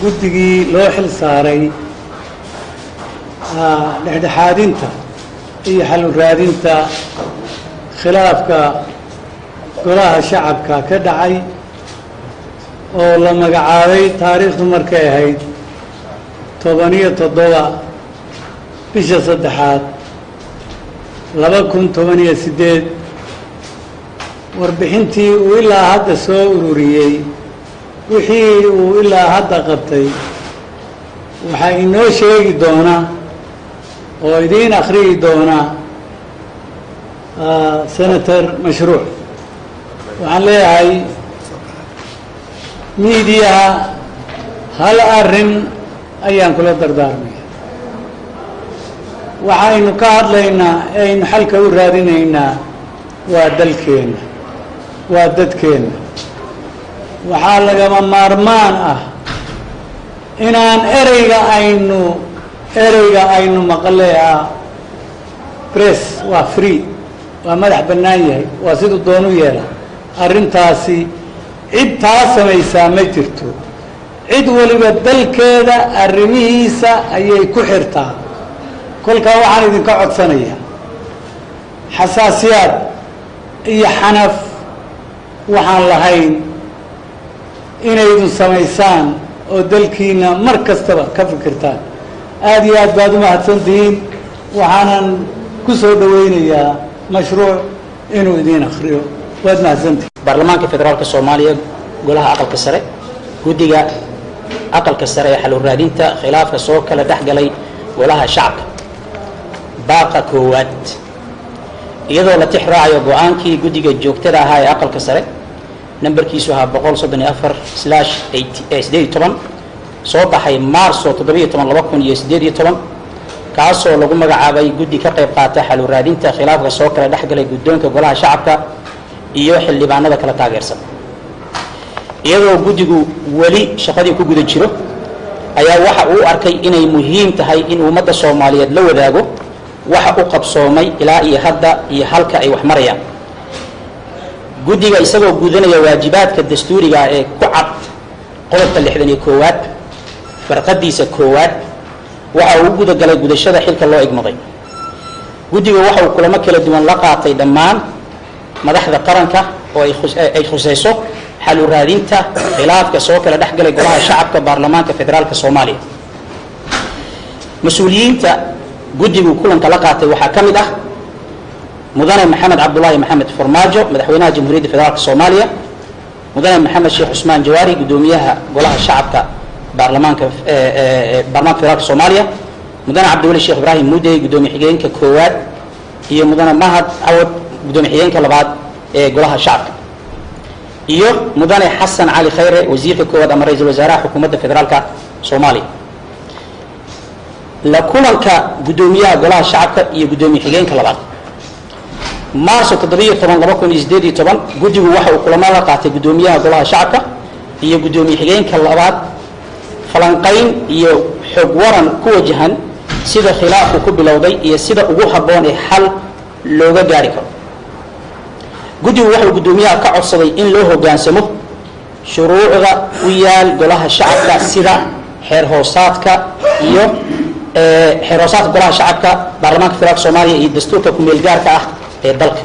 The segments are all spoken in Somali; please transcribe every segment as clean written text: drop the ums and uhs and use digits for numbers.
guddigii loo xil saaray dhexdhexaadinta iyo xal u raadinta khilaafka golaha shacabka ka dhacay oo la magacaabay taariikhdu markay ahayd 17 bisha 3 2018 warbixintii uu ilaa hadda soo ururiyey wixii uu ilaa hadda qabtay waxaa inoo sheegi doona oo idiin akhriyi doona senator mashruuc waxaan leeyahay miidiyaha hal arrin ayaan kula dardaarmaya waxaynu ka hadlaynaa aynu xalka u raadinaynaa waa dalkeenna waa dadkeenna waxaa lagama maarmaan ah inaan ereyga aynu maqleeha press waa free waa madax bannaan yahay waa siduu doonu yeela arrintaasi cid taa samaysaa ma jirto cid waliba dalkeeda arrimihiisa ayay ku xirtaa kolkaa waxaan idinka codsanayaa xasaasiyaad iyo xanaf waxaan lahayn inaydun samaysaan oo dalkiina mar kastaba ka fikirtaan aad iyo aad baad u mahadsantihiin waxaanan ku soo dhawaynayaa mashruuc inuu idiin akhriyo waad mahadsantihiin baarlamaanka federaalka Soomaaliya golaha aqalka sare guddiga aqalka sare ee xal u raadinta khilaafka soo kala dhaxgalay golaha shacabka baaqa koowaad iyadoo la tixraacayo go'aankii guddiga joogtada ahaa ee aqalka sare nambarkiisu ahaa 134/18 soo baxay Maarso 17 2018 kaasoo lagu magacaabay guddi ka qayb qaata xal u raadinta khilaafka soo kala dhaxgalay guddoonka golaha shacabka iyo xildhibaanada kala taageersan iyadoo guddigu wali shaqadii ku guda jiro ayaa waxa uu arkay inay muhiim tahay in ummadda Soomaaliyeed la wadaago waxa uu qabsoomay ilaa iyo hadda iyo halka ay wax marayaan guddiga isagoo gudanaya waajibaadka dastuuriga ee ku cad qodobka 61aad farqadiisa koowaad waxa uu guda galay gudashada xilka loo igmaday guddiga waxa uu kulamo kala duwan la qaatay dhammaan madaxda qaranka oo ay khusayso xal u raadinta khilaafka soo kala dhaxgalay golaha shacabka baarlamaanka federaalka Soomaaliya mas'uuliyiinta guddigu kulanka la qaatay waxa kamid ah mudane maxamed cabdullaahi maxamed farmaajo madaxweynaha jamhuuriyadda federaalka Soomaaliya mudane maxamed sheekh Usmaan Jawaari gudoomiyaha golaha shacabka baarlamaanka federaalka Soomaaliya mudane cabdiwali sheekh ibraahim muudey gudoomiye xigeenka koowaad iyo mudane mahad awad gudoomiye xigeenka labaad ee golaha shacabka iyo mudane xasan cali khayre wasiirka koowaad ama ra'iisul wasaaraha xukuumadda federaalka Soomaaliya la kulanka gudoomiyaha golaha shacabka iyo gudoomiye xigeenka labaad Maarso 17 2018 guddigu waxa uu kulamo la qaatay gudoomiyaha golaha shacabka iyo gudoomiye xigeenka labaad falanqayn iyo xog waran ku wajahan sida khilaafku ku bilowday iyo sida ugu habboon ee xal looga gaari karo guddigu waxa uu gudoomiyaha ka codsaday in loo hoggaansamo shuruucda u yaal golaha shacabka sida xeer hoosaadka iyo xeer hoosaadka golaha shacabka baarlamaanka federaalka Soomaaliya iyo dastuurka ku meel gaarka ah ee dalka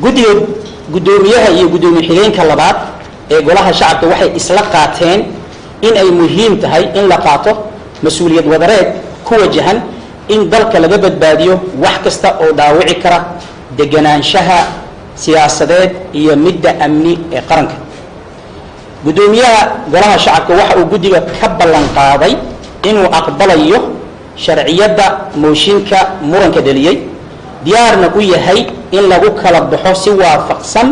guddiga gudoomiyaha iyo gudoomiye xigeenka labaad ee golaha shacabka waxay isla qaateen in ay muhiim tahay in la qaato mas'uuliyad wadareed ku wajahan in dalka laga badbaadiyo wax kasta oo dhaawici kara deganaanshaha siyaasadeed iyo midda amni ee qaranka gudoomiyaha golaha shacabka waxa uu guddiga ka ballan qaaday inuu aqbalayo sharciyada mooshinka muranka dhaliyay diyaarna u yahay in lagu kala baxo si waafaqsan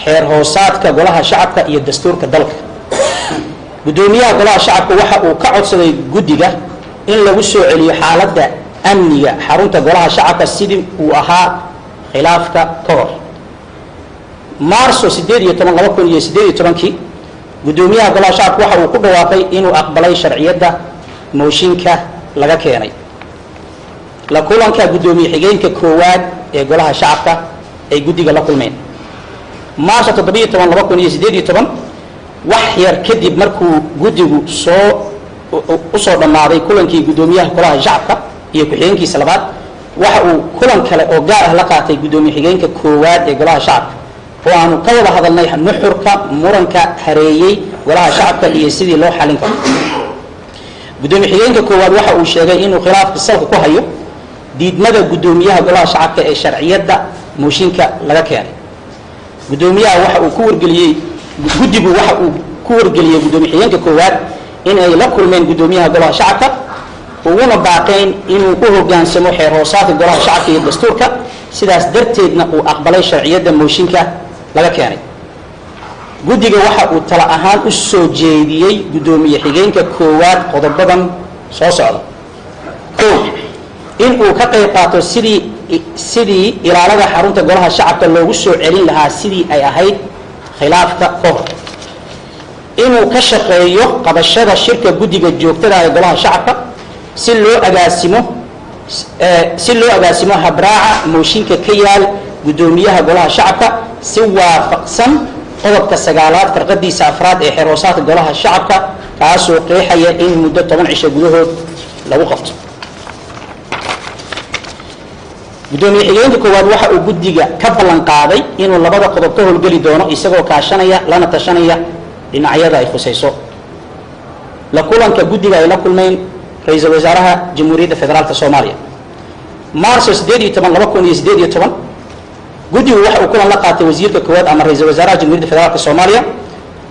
xeer hoosaadka golaha shacabka iyo dastuurka dalka gudoomiyaha golaha shacabka waxa uu ka codsaday guddiga in lagu soo celiyo xaaladda amniga xarunta golaha shacabka sidii uu ahaa khilaafka ka hor Maarso 18 2018 gudoomiyaha golaha shacabka waxa uu ku dhawaaqay inuu aqbalay sharciyada mooshinka laga keenay la kulanka gudoomiye xigeenka koowaad ee golaha shacabka ay guddiga la kulmeen Maarso 17 2018 wax yar kadib markuu guddigu usoo dhammaaday kulankii guddoomiyaha golaha shacabka iyo ku-xigeenkiisa labaad waxa uu kulan kale oo gaar ah la qaatay guddoomiye xigeenka koowaad ee golaha shacabka oo aanu ka wada hadalnay nuxurka muranka hareeyey golaha shacabka iyo sidii loo xalin karo. guddoomiye xigeenka koowaad waxa uu sheegay inuu khilaafka salka ku hayo diidmada guddoomiyaha golaha shacabka ee sharciyadda mooshinka laga keenay. guddoomiyaha waxa uu ku wargeliyey guddigu waxa uu ku wargeliyey guddoomiye xigeenka koowaad in ay la kulmeen guddoomiyaha golaha shacabka uguna baaqeen inuu u hoggaansamo xeer hoosaadka golaha shacabka iyo dastuurka, sidaas darteedna uu aqbalay sharciyadda mooshinka laga keenay. guddiga waxa uu tala ahaan u soo jeediyey guddoomiye xigeenka koowaad qodobadan soo socda: in uu ka qayb qaato sidii ilaalada xarunta golaha shacabka loogu soo celin lahaa sidii ay ahayd khilaafka ka hor, inuu ka shaqeeyo qabashada shirka guddiga joogtada ee golaha shacabka si loo agaasimo habraaca mooshinka ka yaal guddoomiyaha golaha shacabka si waafaqsan qodobka 9aad farqadiisa 4 ee xeer hoosaadka golaha shacabka, kaasoo qeexaya in muddo 10 cisho gudahood lagu qabto. guddoomiye xigeenka koowaad waxa uu guddiga ka ballan qaaday inuu labada qodob ka howlgeli doono isagoo kaashanaya lana tashanaya dhinacyada ay khusayso. la kulanka guddiga ay la kulmeen ra-iisul wasaaraha jamhuuriyadda federaalka soomaaliya maarso 18 2018 guddigu waxa uu kulan la qaatay wasiirka koowaad ama ra-iisul wasaaraha jamhuuriyadda federaalka soomaaliya.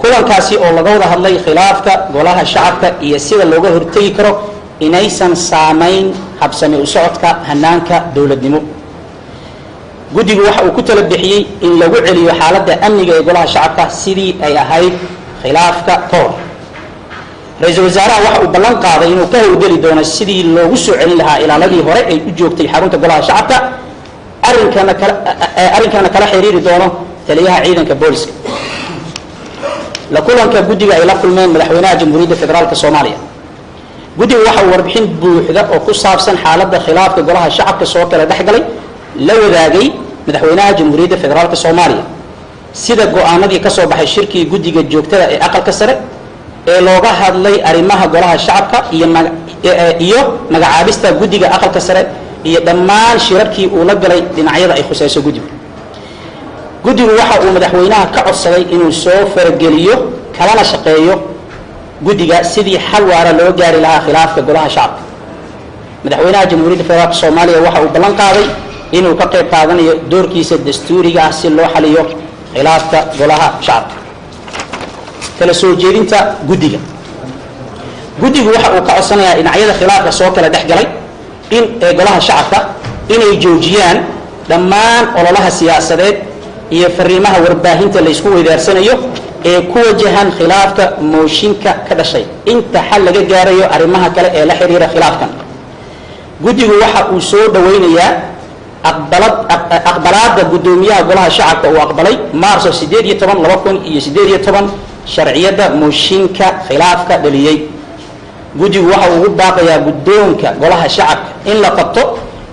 kulankaasi oo laga wada hadlay khilaafka golaha shacabka iyo sida looga hortegi karo inaysan saamayn habsami u socodka hanaanka dowladnimo. guddigu waxa uu ku tala bixiyey in lagu celiyo xaaladda amniga ee golaha shacabka sidii ay ahayd khilaafka ka hor. ra-iisul wasaaraha waxa uu ballan qaaday inuu ka howlgeli doono sidii loogu soo celin lahaa ilaaladii hore ay u joogtay xarunta golaha shacabka, arrinkana kala xiriiri doono taliyaha ciidanka booliska. la kulanka guddiga ay la kulmeen madaxweynaha jamhuuriyadda federaalka soomaaliya. guddigu waxa uu warbixin buuxda oo ku saabsan xaaladda khilaafka golaha shacabka soo kala dhexgalay la wadaagay madaxweynaha jamhuuriyadda federaalka soomaaliya, sida go-aanadii ka soo baxay shirkii guddiga joogtada ee aqalka sare ee looga hadlay arrimaha golaha shacabka iyo magacaabista guddiga aqalka sare iyo dhammaan shirarkii uu la galay dhinacyada ay khusayso guddigu. guddigu waxa uu madaxweynaha ka codsaday inuu soo farageliyo kalana shaqeeyo guddiga sidii xal waara loo gaari lahaa khilaafka golaha shacabka. madaxweynaha jamhuuriyadda federaalka soomaaliya waxa uu ballan qaaday inuu ka qayb qaadanayo doorkiisa dastuuriga ah si loo xaliyo khilaafka golaha shacabka. kala soo jeedinta guddiga. guddigu waxa uu ka codsanayaa dhinacyada khilaafka soo kala dhexgalay ee golaha shacabka inay joojiyaan dhammaan ololaha siyaasadeed iyo fariimaha warbaahinta la isku weydaarsanayo ee ku wajahan khilaafka mooshinka ka dhashay inta xal laga gaarayo arrimaha kale ee la xiriira khilaafkan. guddigu waxa uu soo dhaweynayaa aqbalaadda guddoomiyaha golaha shacabka uu aqbalay maarso 18 2018 sharciyadda mooshinka khilaafka dhaliyey. guddigu waxa uu ugu baaqayaa guddoonka golaha shacabka in la qabto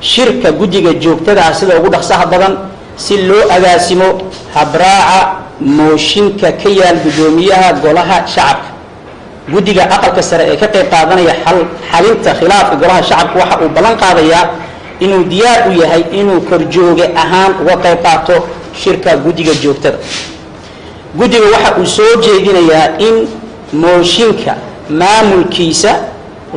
shirka guddiga joogtada ah sida ugu dhaqsaha badan si loo agaasimo habraaca mooshinka ka yaal guddoomiyaha golaha shacabka. guddiga aqalka sare ee ka qayb qaadanaya xalinta khilaafka golaha shacabka waxa uu ballan qaadayaa inuu diyaar u yahay inuu korjooge ahaan uga qayb qaato shirka guddiga joogtada. guddiga waxa uu soo jeedinayaa in mooshinka maamulkiisa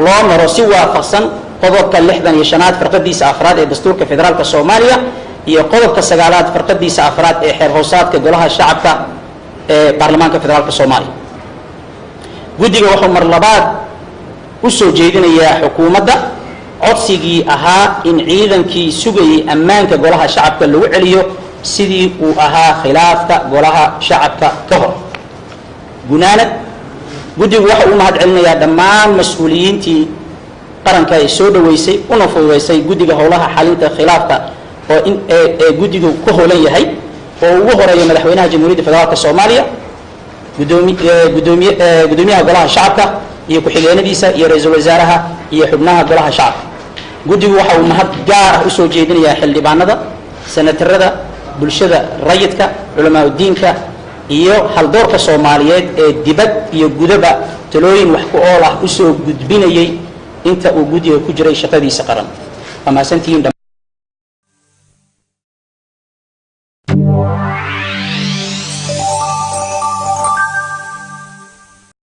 loo maro si waafaqsan qodobka 65aad farqadiisa 4 ee dastuurka federaalka soomaaliya iyo qodobka 9aad farqadiisa 4 ee xeer hoosaadka golaha shacabka ee baarlamaanka federaalka soomaaliya. guddiga wuxuu mar labaad u soo jeedinayaa xukuumadda codsigii ahaa in ciidankii sugayay ammaanka golaha shacabka lagu celiyo sidii uu ahaa khilaafka golaha shacabka ka hor. gunaanad. guddigu waxa uu mahad celinayaa dhammaan mas-uuliyiintii qaranka ay soo dhaweysay una fududeysay guddiga howlaha xalinta khilaafka oo ee guddigu ku howlan yahay oo ugu horeeya madaxweynaha jamhuuriyadda federaalka soomaaliya, guddoomiyaha golaha shacabka iyo ku-xigeenadiisa iyo ra-iisul wasaaraha iyo xubnaha golaha shacabka. guddigu waxa uu mahad gaar ah u soo jeedinayaa xildhibaanada, senatarada, bulshada rayidka, culamaa diinka, iyo haldoorka Soomaaliyeed ee dibad iyo gudaba talooyin wax ku ool ah u soo gudbinayay inta uu gudiga ku jiray shaqadiisa qaran. Ama santiin